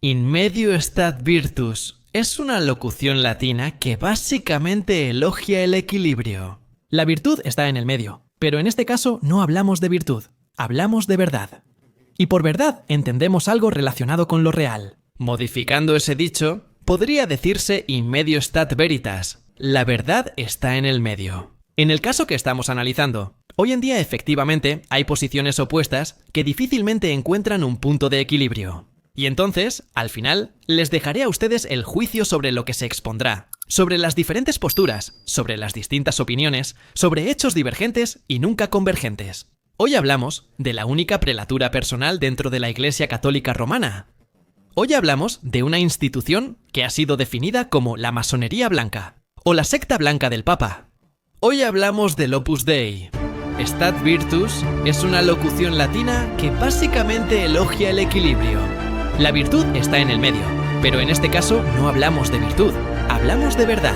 In medio stat virtus es una locución latina que básicamente elogia el equilibrio. La virtud está en el medio, pero en este caso no hablamos de virtud, hablamos de verdad. Y por verdad entendemos algo relacionado con lo real. Modificando ese dicho, podría decirse in medio stat veritas, la verdad está en el medio. En el caso que estamos analizando, hoy en día efectivamente hay posiciones opuestas que difícilmente encuentran un punto de equilibrio. Y entonces, al final, les dejaré a ustedes el juicio sobre lo que se expondrá, sobre las diferentes posturas, sobre las distintas opiniones, sobre hechos divergentes y nunca convergentes. Hoy hablamos de la única prelatura personal dentro de la Iglesia Católica Romana. Hoy hablamos de una institución que ha sido definida como la masonería blanca, o la secta blanca del Papa. Hoy hablamos del Opus Dei. Stat virtus es una locución latina que básicamente elogia el equilibrio. La virtud está en el medio, pero en este caso no hablamos de virtud, hablamos de verdad.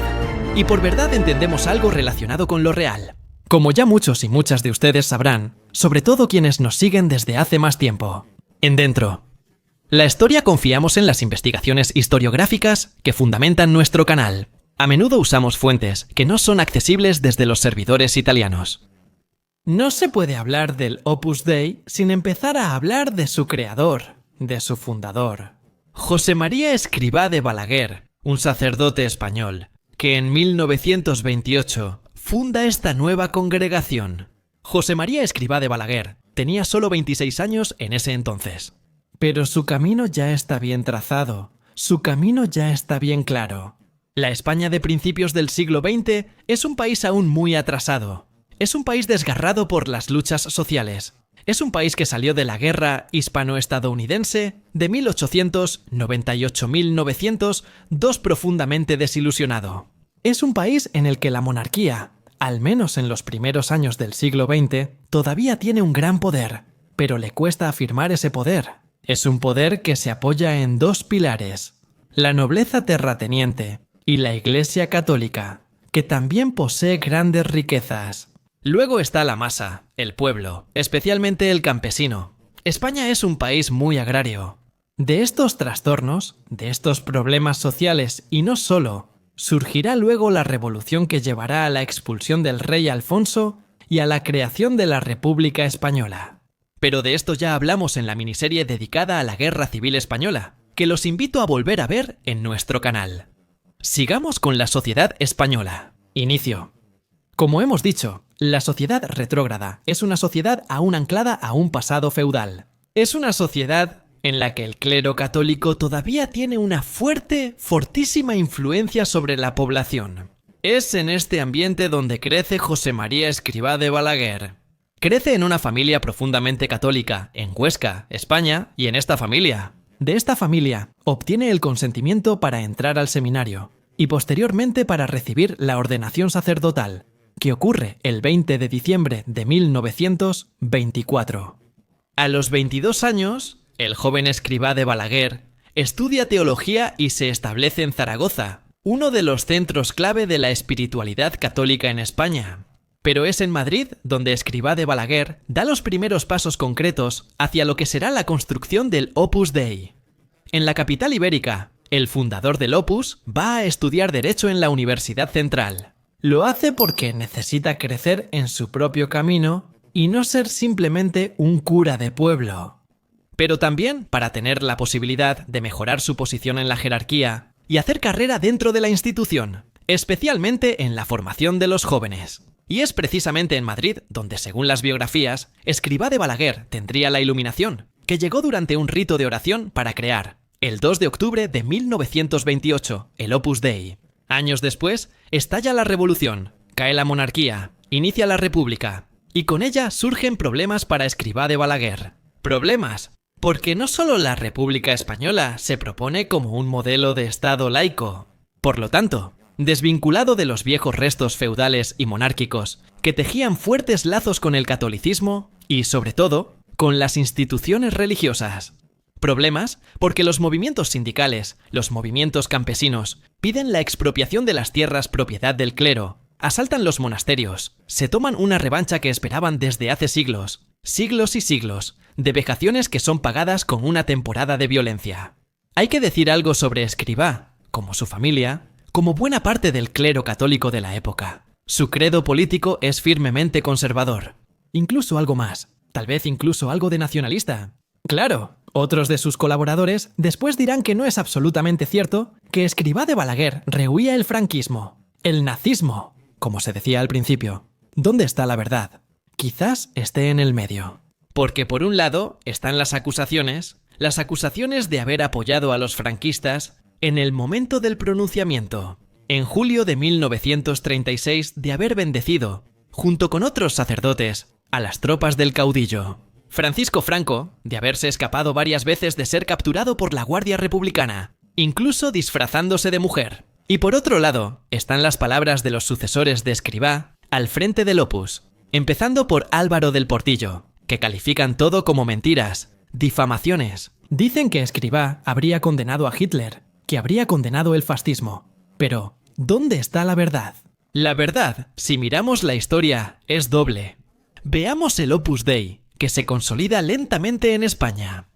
Y por verdad entendemos algo relacionado con lo real. Como ya muchos y muchas de ustedes sabrán, sobre todo quienes nos siguen desde hace más tiempo. En Dentro. La historia confiamos en las investigaciones historiográficas que fundamentan nuestro canal. A menudo usamos fuentes que no son accesibles desde los servidores italianos. No se puede hablar del Opus Dei sin empezar a hablar de su creador, de su fundador, José María Escrivá de Balaguer, un sacerdote español, que en 1928 funda esta nueva congregación. José María Escrivá de Balaguer tenía solo 26 años en ese entonces. Pero su camino ya está bien trazado, su camino ya está bien claro. La España de principios del siglo XX es un país aún muy atrasado. Es un país desgarrado por las luchas sociales. Es un país que salió de la guerra hispano-estadounidense de 1898-1902 profundamente desilusionado. Es un país en el que la monarquía, al menos en los primeros años del siglo XX, todavía tiene un gran poder, pero le cuesta afirmar ese poder. Es un poder que se apoya en dos pilares: la nobleza terrateniente y la Iglesia Católica, que también posee grandes riquezas. Luego está la masa, el pueblo, especialmente el campesino. España es un país muy agrario. De estos trastornos, de estos problemas sociales y no solo, surgirá luego la revolución que llevará a la expulsión del rey Alfonso y a la creación de la República Española. Pero de esto ya hablamos en la miniserie dedicada a la Guerra Civil Española, que los invito a volver a ver en nuestro canal. Sigamos con la sociedad española. Inicio. Como hemos dicho, la sociedad retrógrada es una sociedad aún anclada a un pasado feudal. Es una sociedad en la que el clero católico todavía tiene una fortísima influencia sobre la población. Es en este ambiente donde crece José María Escrivá de Balaguer. Crece en una familia profundamente católica, en Huesca, España, y en esta familia. De esta familia obtiene el consentimiento para entrar al seminario y posteriormente para recibir la ordenación sacerdotal, que ocurre el 20 de diciembre de 1924. A los 22 años, el joven Escrivá de Balaguer estudia teología y se establece en Zaragoza, uno de los centros clave de la espiritualidad católica en España. Pero es en Madrid donde Escrivá de Balaguer da los primeros pasos concretos hacia lo que será la construcción del Opus Dei. En la capital ibérica, el fundador del Opus va a estudiar Derecho en la Universidad Central. Lo hace porque necesita crecer en su propio camino y no ser simplemente un cura de pueblo. Pero también para tener la posibilidad de mejorar su posición en la jerarquía y hacer carrera dentro de la institución, especialmente en la formación de los jóvenes. Y es precisamente en Madrid donde, según las biografías, Escrivá de Balaguer tendría la iluminación, que llegó durante un rito de oración para crear, el 2 de octubre de 1928, el Opus Dei. Años después, estalla la revolución, cae la monarquía, inicia la república, y con ella surgen problemas para Escrivá de Balaguer. Problemas, porque no solo la República Española se propone como un modelo de Estado laico. Por lo tanto, desvinculado de los viejos restos feudales y monárquicos que tejían fuertes lazos con el catolicismo y, sobre todo, con las instituciones religiosas. Problemas porque los movimientos sindicales, los movimientos campesinos, piden la expropiación de las tierras propiedad del clero, asaltan los monasterios, se toman una revancha que esperaban desde hace siglos, siglos y siglos, de vejaciones que son pagadas con una temporada de violencia. Hay que decir algo sobre Escrivá, como su familia, como buena parte del clero católico de la época. Su credo político es firmemente conservador. Incluso algo más, tal vez incluso algo de nacionalista. Claro, otros de sus colaboradores después dirán que no es absolutamente cierto que Escrivá de Balaguer rehuía el franquismo, el nazismo, como se decía al principio. ¿Dónde está la verdad? Quizás esté en el medio. Porque por un lado están las acusaciones de haber apoyado a los franquistas en el momento del pronunciamiento, en julio de 1936, de haber bendecido, junto con otros sacerdotes, a las tropas del caudillo. Francisco Franco, de haberse escapado varias veces de ser capturado por la Guardia Republicana, incluso disfrazándose de mujer. Y por otro lado, están las palabras de los sucesores de Escrivá al frente del Opus, empezando por Álvaro del Portillo, que califican todo como mentiras, difamaciones. Dicen que Escrivá habría condenado a Hitler, que habría condenado el fascismo. Pero, ¿dónde está la verdad? La verdad, si miramos la historia, es doble. Veamos el Opus Dei, que se consolida lentamente en España.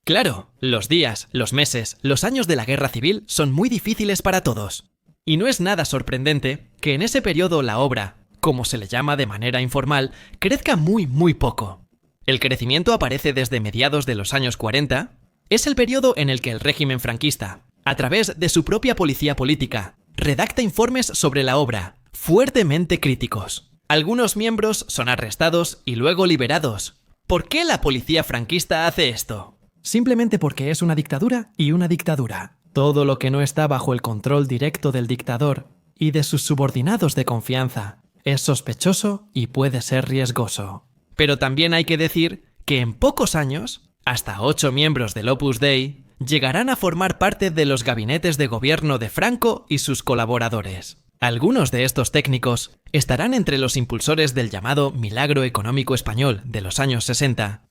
Claro, los días, los meses, los años de la Guerra Civil son muy difíciles para todos. Y no es nada sorprendente que en ese periodo la obra, como se le llama de manera informal, crezca muy poco. El crecimiento aparece desde mediados de los años 40. Es el periodo en el que el régimen franquista, a través de su propia policía política, redacta informes sobre la obra, fuertemente críticos. Algunos miembros son arrestados y luego liberados. ¿Por qué la policía franquista hace esto? Simplemente porque es una dictadura y una dictadura. Todo lo que no está bajo el control directo del dictador y de sus subordinados de confianza es sospechoso y puede ser riesgoso. Pero también hay que decir que en pocos años, hasta 8 miembros del Opus Dei llegarán a formar parte de los gabinetes de gobierno de Franco y sus colaboradores. Algunos de estos técnicos estarán entre los impulsores del llamado Milagro Económico Español de los años 60,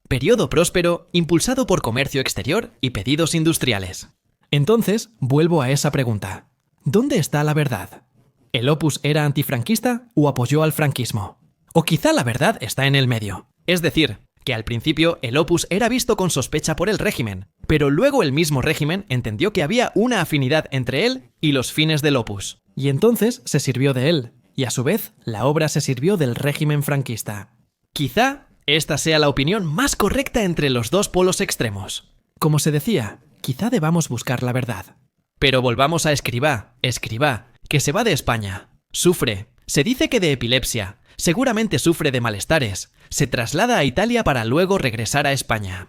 periodo próspero impulsado por comercio exterior y pedidos industriales. Entonces, vuelvo a esa pregunta. ¿Dónde está la verdad? ¿El Opus era antifranquista o apoyó al franquismo? O quizá la verdad está en el medio. Es decir, que al principio el Opus era visto con sospecha por el régimen, pero luego el mismo régimen entendió que había una afinidad entre él y los fines del Opus, y entonces se sirvió de él, y a su vez la obra se sirvió del régimen franquista. Quizá esta sea la opinión más correcta entre los dos polos extremos. Como se decía, quizá debamos buscar la verdad. Pero volvamos a Escrivá, que se va de España, sufre, se dice que de epilepsia, seguramente sufre de malestares, se traslada a Italia para luego regresar a España.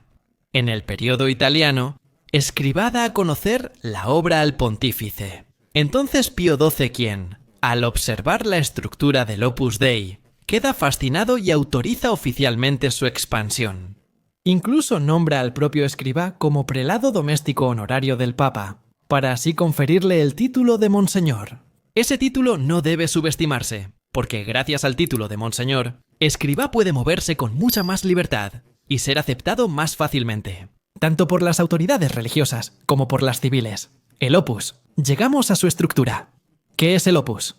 En el periodo italiano, Escrivá da a conocer la obra al pontífice. Entonces Pío XII quien, al observar la estructura del Opus Dei, queda fascinado y autoriza oficialmente su expansión. Incluso nombra al propio Escrivá como prelado doméstico honorario del Papa, para así conferirle el título de Monseñor. Ese título no debe subestimarse, porque gracias al título de Monseñor, Escrivá puede moverse con mucha más libertad y ser aceptado más fácilmente, tanto por las autoridades religiosas como por las civiles. El Opus. Llegamos a su estructura. ¿Qué es el Opus?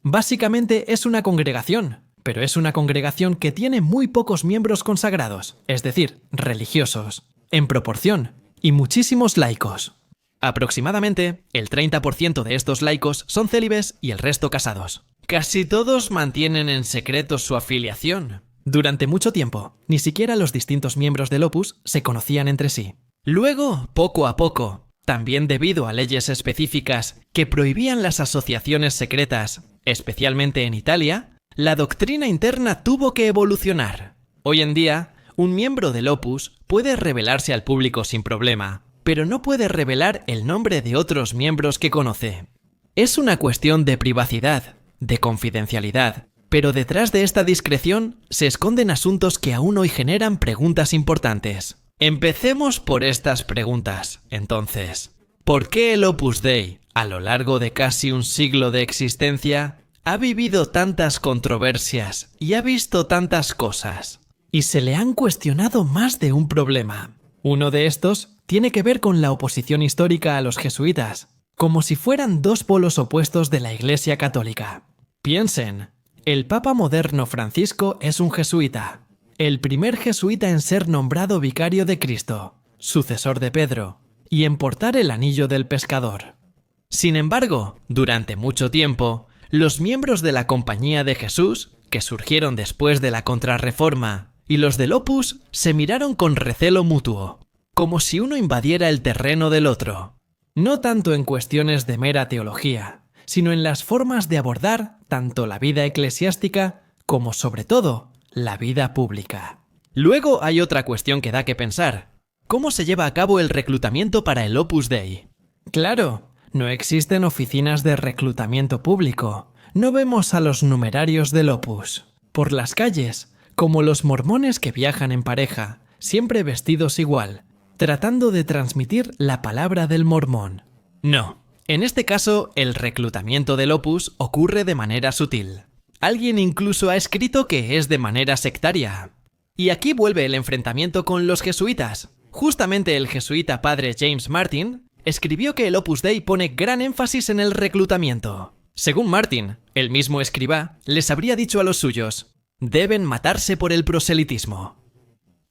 Básicamente es una congregación, pero es una congregación que tiene muy pocos miembros consagrados, es decir, religiosos, en proporción, y muchísimos laicos. Aproximadamente, el 30% de estos laicos son célibes y el resto casados. Casi todos mantienen en secreto su afiliación. Durante mucho tiempo, ni siquiera los distintos miembros del Opus se conocían entre sí. Luego, poco a poco, también debido a leyes específicas que prohibían las asociaciones secretas, especialmente en Italia, la doctrina interna tuvo que evolucionar. Hoy en día, un miembro del Opus puede revelarse al público sin problema, pero no puede revelar el nombre de otros miembros que conoce. Es una cuestión de privacidad, de confidencialidad, pero detrás de esta discreción se esconden asuntos que aún hoy generan preguntas importantes. Empecemos por estas preguntas, entonces. ¿Por qué el Opus Dei, a lo largo de casi un siglo de existencia, ha vivido tantas controversias y ha visto tantas cosas? Y se le han cuestionado más de un problema. Uno de estos tiene que ver con la oposición histórica a los jesuitas, como si fueran dos polos opuestos de la Iglesia Católica. Piensen, el Papa moderno Francisco es un jesuita, el primer jesuita en ser nombrado vicario de Cristo, sucesor de Pedro, y en portar el anillo del pescador. Sin embargo, durante mucho tiempo, los miembros de la Compañía de Jesús, que surgieron después de la Contrarreforma, y los del Opus se miraron con recelo mutuo, como si uno invadiera el terreno del otro. No tanto en cuestiones de mera teología, sino en las formas de abordar tanto la vida eclesiástica como, sobre todo, la vida pública. Luego hay otra cuestión que da que pensar. ¿Cómo se lleva a cabo el reclutamiento para el Opus Dei? Claro, no existen oficinas de reclutamiento público. No vemos a los numerarios del Opus por las calles, como los mormones que viajan en pareja, siempre vestidos igual, tratando de transmitir la palabra del mormón. No, en este caso el reclutamiento del Opus ocurre de manera sutil. Alguien incluso ha escrito que es de manera sectaria. Y aquí vuelve el enfrentamiento con los jesuitas. Justamente el jesuita padre James Martin escribió que el Opus Dei pone gran énfasis en el reclutamiento. Según Martin, el mismo escribá les habría dicho a los suyos: deben matarse por el proselitismo.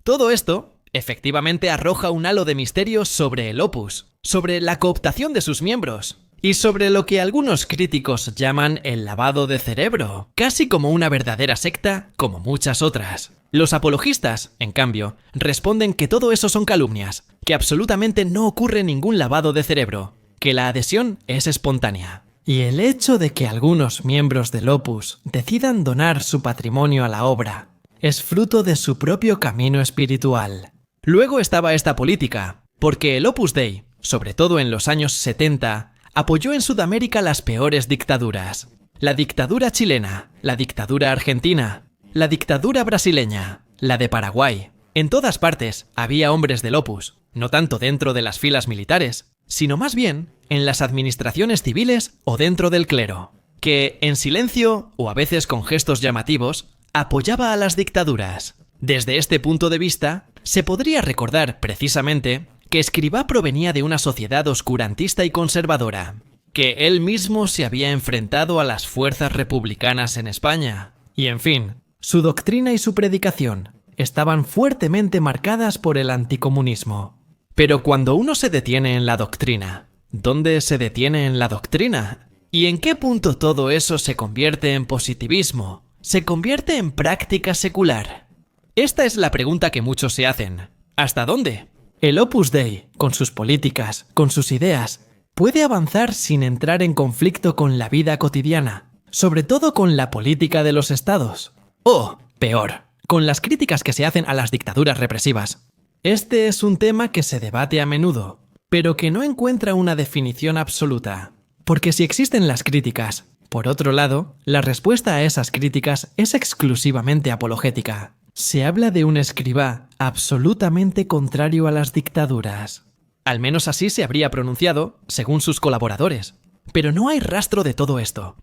Todo esto, efectivamente, arroja un halo de misterio sobre el Opus, sobre la cooptación de sus miembros, y sobre lo que algunos críticos llaman el lavado de cerebro, casi como una verdadera secta, como muchas otras. Los apologistas, en cambio, responden que todo eso son calumnias, que absolutamente no ocurre ningún lavado de cerebro, que la adhesión es espontánea. Y el hecho de que algunos miembros del Opus decidan donar su patrimonio a la obra es fruto de su propio camino espiritual. Luego estaba esta política, porque el Opus Dei, sobre todo en los años 70, apoyó en Sudamérica las peores dictaduras. La dictadura chilena, la dictadura argentina, la dictadura brasileña, la de Paraguay. En todas partes había hombres del Opus, no tanto dentro de las filas militares, sino más bien en las administraciones civiles o dentro del clero, que, en silencio o a veces con gestos llamativos, apoyaba a las dictaduras. Desde este punto de vista, se podría recordar, precisamente, que Escrivá provenía de una sociedad oscurantista y conservadora, que él mismo se había enfrentado a las fuerzas republicanas en España. Y en fin, su doctrina y su predicación estaban fuertemente marcadas por el anticomunismo. Pero cuando uno se detiene en la doctrina, ¿dónde se detiene en la doctrina? ¿Y en qué punto todo eso se convierte en positivismo? ¿Se convierte en práctica secular? Esta es la pregunta que muchos se hacen. ¿Hasta dónde? El Opus Dei, con sus políticas, con sus ideas, puede avanzar sin entrar en conflicto con la vida cotidiana, sobre todo con la política de los estados. O, peor, con las críticas que se hacen a las dictaduras represivas. Este es un tema que se debate a menudo, pero que no encuentra una definición absoluta. Porque si existen las críticas, por otro lado, la respuesta a esas críticas es exclusivamente apologética. Se habla de un escribá absolutamente contrario a las dictaduras. Al menos así se habría pronunciado, según sus colaboradores. Pero no hay rastro de todo esto.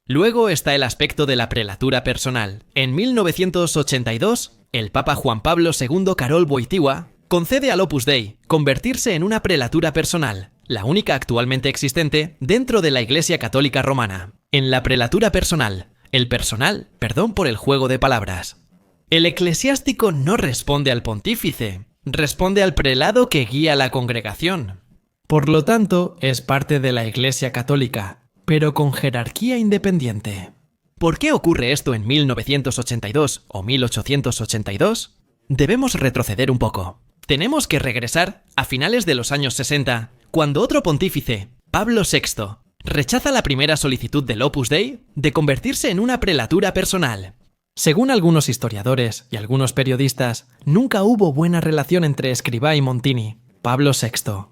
Luego está el aspecto de la prelatura personal. En 1982, el Papa Juan Pablo II Karol Wojtyła concede al Opus Dei convertirse en una prelatura personal, la única actualmente existente dentro de la Iglesia Católica Romana. En la prelatura personal, perdón por el juego de palabras. El eclesiástico no responde al pontífice, responde al prelado que guía la congregación. Por lo tanto, es parte de la Iglesia Católica, pero con jerarquía independiente. ¿Por qué ocurre esto en 1982 o 1882? Debemos retroceder un poco. Tenemos que regresar a finales de los años 60, cuando otro pontífice, Pablo VI, rechaza la primera solicitud del Opus Dei de convertirse en una prelatura personal. Según algunos historiadores y algunos periodistas, nunca hubo buena relación entre Escrivá y Montini, Pablo VI.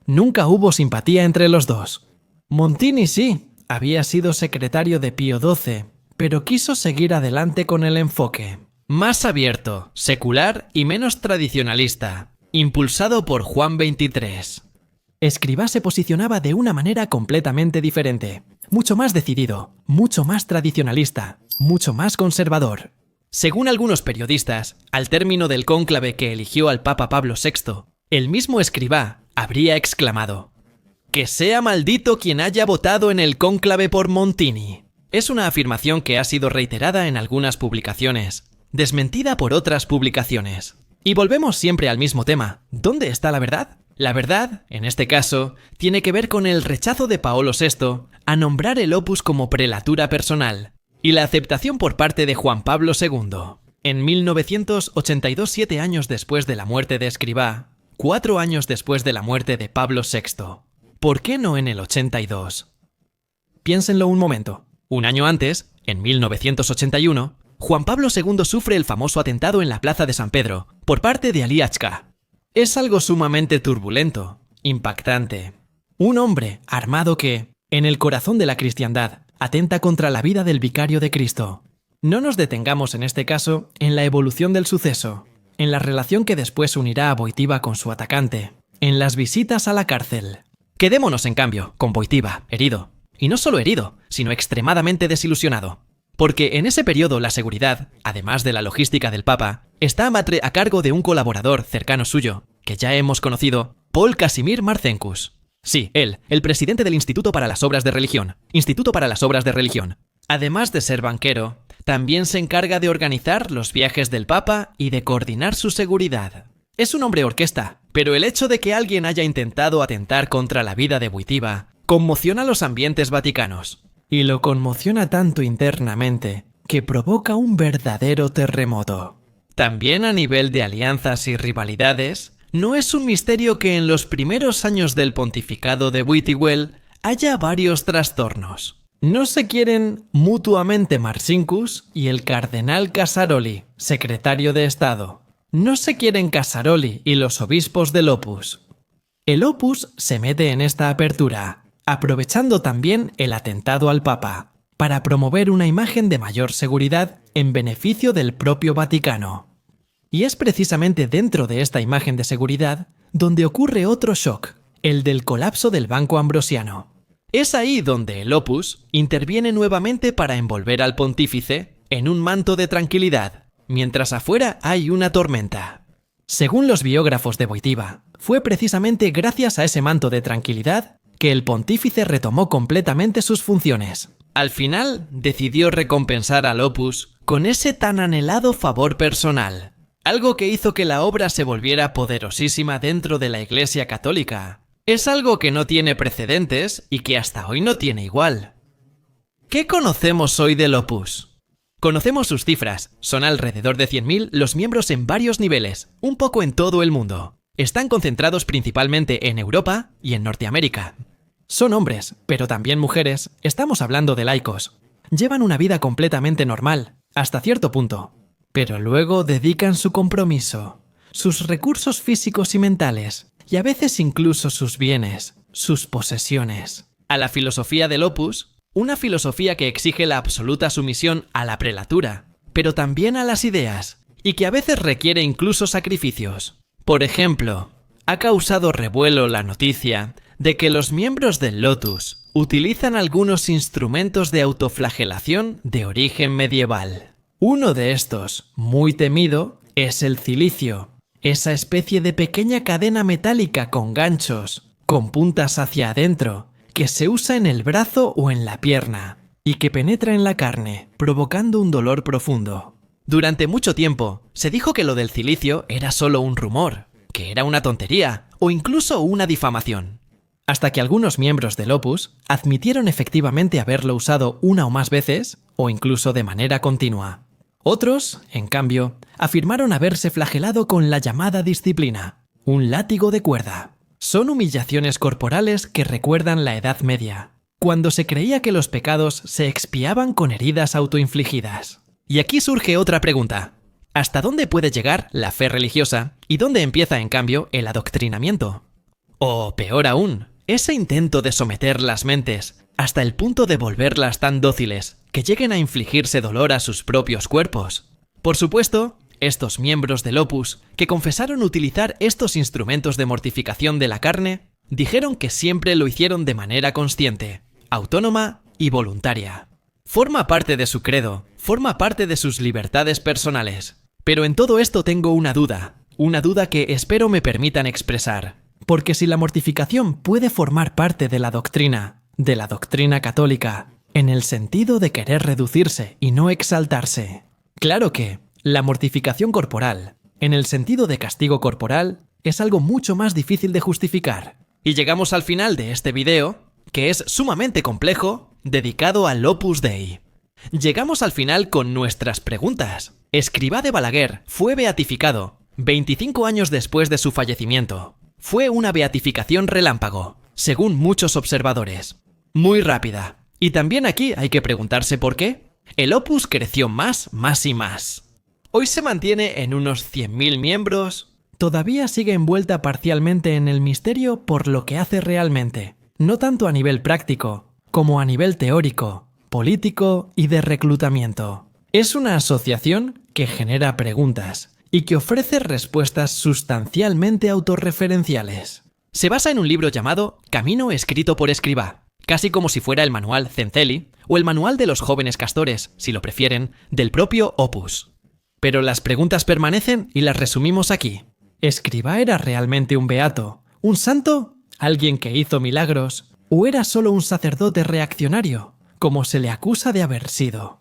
Nunca hubo simpatía entre los dos. Montini sí, había sido secretario de Pío XII, pero quiso seguir adelante con el enfoque más abierto, secular y menos tradicionalista, impulsado por Juan XXIII. Escrivá se posicionaba de una manera completamente diferente, mucho más decidido, mucho más tradicionalista, mucho más conservador. Según algunos periodistas, al término del cónclave que eligió al Papa Pablo VI, el mismo Escrivá habría exclamado: «¡Que sea maldito quien haya votado en el cónclave por Montini!». Es una afirmación que ha sido reiterada en algunas publicaciones, desmentida por otras publicaciones. Y volvemos siempre al mismo tema. ¿Dónde está la verdad? La verdad, en este caso, tiene que ver con el rechazo de Paolo VI a nombrar el opus como prelatura personal y la aceptación por parte de Juan Pablo II. En 1982, 7 años después de la muerte de Escrivá, 4 años después de la muerte de Pablo VI. ¿Por qué no en el 82? Piénsenlo un momento. Un año antes, en 1981, Juan Pablo II sufre el famoso atentado en la Plaza de San Pedro por parte de Ali Achca. Es algo sumamente turbulento, impactante. Un hombre armado que, en el corazón de la cristiandad, atenta contra la vida del vicario de Cristo. No nos detengamos en este caso en la evolución del suceso, en la relación que después unirá a Wojtyła con su atacante, en las visitas a la cárcel. Quedémonos, en cambio, con Wojtyła, herido. Y no solo herido, sino extremadamente desilusionado. Porque en ese periodo la seguridad, además de la logística del Papa, está a cargo de un colaborador cercano suyo, que ya hemos conocido, Paul Casimir Marcinkus. Sí, él, el presidente del Instituto para las Obras de Religión. Instituto para las Obras de Religión. Además de ser banquero, también se encarga de organizar los viajes del Papa y de coordinar su seguridad. Es un hombre orquesta, pero el hecho de que alguien haya intentado atentar contra la vida de Wojtyła conmociona los ambientes vaticanos. Y lo conmociona tanto internamente que provoca un verdadero terremoto. También a nivel de alianzas y rivalidades, no es un misterio que en los primeros años del pontificado de Wojtyła haya varios trastornos. No se quieren mutuamente Marcinkus y el cardenal Casaroli, secretario de Estado. No se quieren Casaroli y los obispos del Opus. El Opus se mete en esta apertura, aprovechando también el atentado al Papa, para promover una imagen de mayor seguridad en beneficio del propio Vaticano. Y es precisamente dentro de esta imagen de seguridad donde ocurre otro shock, el del colapso del Banco Ambrosiano. Es ahí donde el Opus interviene nuevamente para envolver al pontífice en un manto de tranquilidad, mientras afuera hay una tormenta. Según los biógrafos de Wojtyła, fue precisamente gracias a ese manto de tranquilidad que el pontífice retomó completamente sus funciones. Al final, decidió recompensar al Opus con ese tan anhelado favor personal, algo que hizo que la obra se volviera poderosísima dentro de la Iglesia Católica. Es algo que no tiene precedentes y que hasta hoy no tiene igual. ¿Qué conocemos hoy del Opus? Conocemos sus cifras, son alrededor de 100.000 los miembros en varios niveles, un poco en todo el mundo. Están concentrados principalmente en Europa y en Norteamérica. Son hombres, pero también mujeres, estamos hablando de laicos. Llevan una vida completamente normal, hasta cierto punto. Pero luego dedican su compromiso, sus recursos físicos y mentales, y a veces incluso sus bienes, sus posesiones, a la filosofía del Opus, una filosofía que exige la absoluta sumisión a la prelatura, pero también a las ideas, y que a veces requiere incluso sacrificios. Por ejemplo, ha causado revuelo la noticia de que los miembros del Lotus utilizan algunos instrumentos de autoflagelación de origen medieval. Uno de estos, muy temido, es el cilicio, esa especie de pequeña cadena metálica con ganchos, con puntas hacia adentro, que se usa en el brazo o en la pierna, y que penetra en la carne, provocando un dolor profundo. Durante mucho tiempo, se dijo que lo del cilicio era solo un rumor, que era una tontería, o incluso una difamación. Hasta que algunos miembros del Opus admitieron efectivamente haberlo usado una o más veces, o incluso de manera continua. Otros, en cambio, afirmaron haberse flagelado con la llamada disciplina, un látigo de cuerda. Son humillaciones corporales que recuerdan la Edad Media, cuando se creía que los pecados se expiaban con heridas autoinfligidas. Y aquí surge otra pregunta. ¿Hasta dónde puede llegar la fe religiosa y dónde empieza, en cambio, el adoctrinamiento? O, peor aún, ese intento de someter las mentes hasta el punto de volverlas tan dóciles que lleguen a infligirse dolor a sus propios cuerpos. Por supuesto, estos miembros del Opus, que confesaron utilizar estos instrumentos de mortificación de la carne, dijeron que siempre lo hicieron de manera consciente, autónoma y voluntaria. Forma parte de su credo, forma parte de sus libertades personales. Pero en todo esto tengo una duda que espero me permitan expresar. Porque si la mortificación puede formar parte de la doctrina católica, en el sentido de querer reducirse y no exaltarse, claro que la mortificación corporal, en el sentido de castigo corporal, es algo mucho más difícil de justificar. Y llegamos al final de este video, que es sumamente complejo, dedicado al Opus Dei. Llegamos al final con nuestras preguntas. Escrivá de Balaguer fue beatificado 25 años después de su fallecimiento. Fue una beatificación relámpago, según muchos observadores. Muy rápida. Y también aquí hay que preguntarse por qué. El Opus creció más y más. Hoy se mantiene en unos 100.000 miembros. Todavía sigue envuelta parcialmente en el misterio por lo que hace realmente, no tanto a nivel práctico, como a nivel teórico, político y de reclutamiento. Es una asociación que genera preguntas y que ofrece respuestas sustancialmente autorreferenciales. Se basa en un libro llamado Camino escrito por Escrivá, casi como si fuera el manual Zencelli o el manual de los jóvenes castores, si lo prefieren, del propio Opus. Pero las preguntas permanecen y las resumimos aquí. ¿Escrivá era realmente un beato, un santo, alguien que hizo milagros, o era solo un sacerdote reaccionario, como se le acusa de haber sido?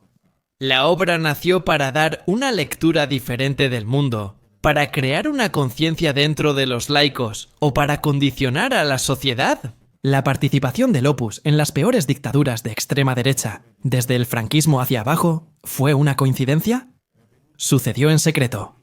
La obra nació para dar una lectura diferente del mundo, para crear una conciencia dentro de los laicos o para condicionar a la sociedad. La participación del Opus en las peores dictaduras de extrema derecha, desde el franquismo hacia abajo, ¿fue una coincidencia? ¿Sucedió en secreto?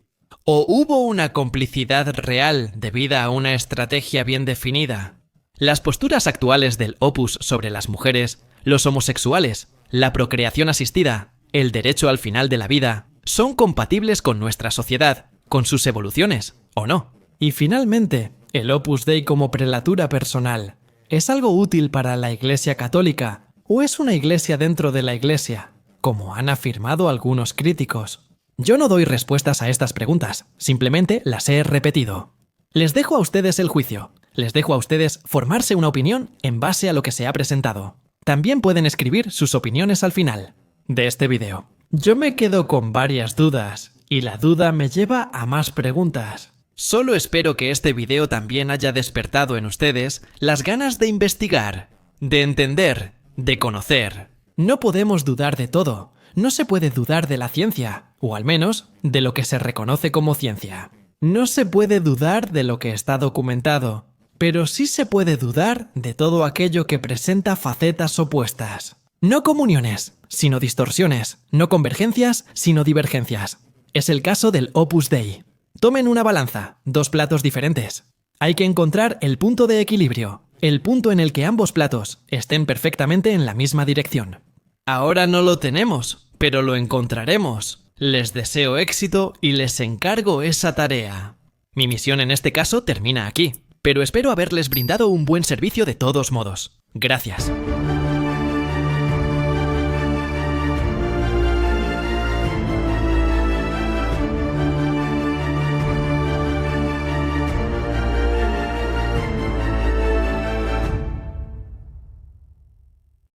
¿O hubo una complicidad real debida a una estrategia bien definida? Las posturas actuales del Opus sobre las mujeres, los homosexuales, la procreación asistida, el derecho al final de la vida, ¿son compatibles con nuestra sociedad, con sus evoluciones, o no? Y finalmente, el Opus Dei como prelatura personal, ¿es algo útil para la Iglesia Católica o es una iglesia dentro de la Iglesia, como han afirmado algunos críticos? Yo no doy respuestas a estas preguntas, simplemente las he repetido. Les dejo a ustedes el juicio, les dejo a ustedes formarse una opinión en base a lo que se ha presentado. También pueden escribir sus opiniones al final de este video. Yo me quedo con varias dudas, y la duda me lleva a más preguntas. Solo espero que este video también haya despertado en ustedes las ganas de investigar, de entender, de conocer. No podemos dudar de todo. No se puede dudar de la ciencia, o al menos de lo que se reconoce como ciencia. No se puede dudar de lo que está documentado, pero sí se puede dudar de todo aquello que presenta facetas opuestas. No comuniones, sino distorsiones, no convergencias, sino divergencias. Es el caso del Opus Dei. Tomen una balanza, dos platos diferentes. Hay que encontrar el punto de equilibrio, el punto en el que ambos platos estén perfectamente en la misma dirección. Ahora no lo tenemos, pero lo encontraremos. Les deseo éxito y les encargo esa tarea. Mi misión en este caso termina aquí, pero espero haberles brindado un buen servicio de todos modos. Gracias.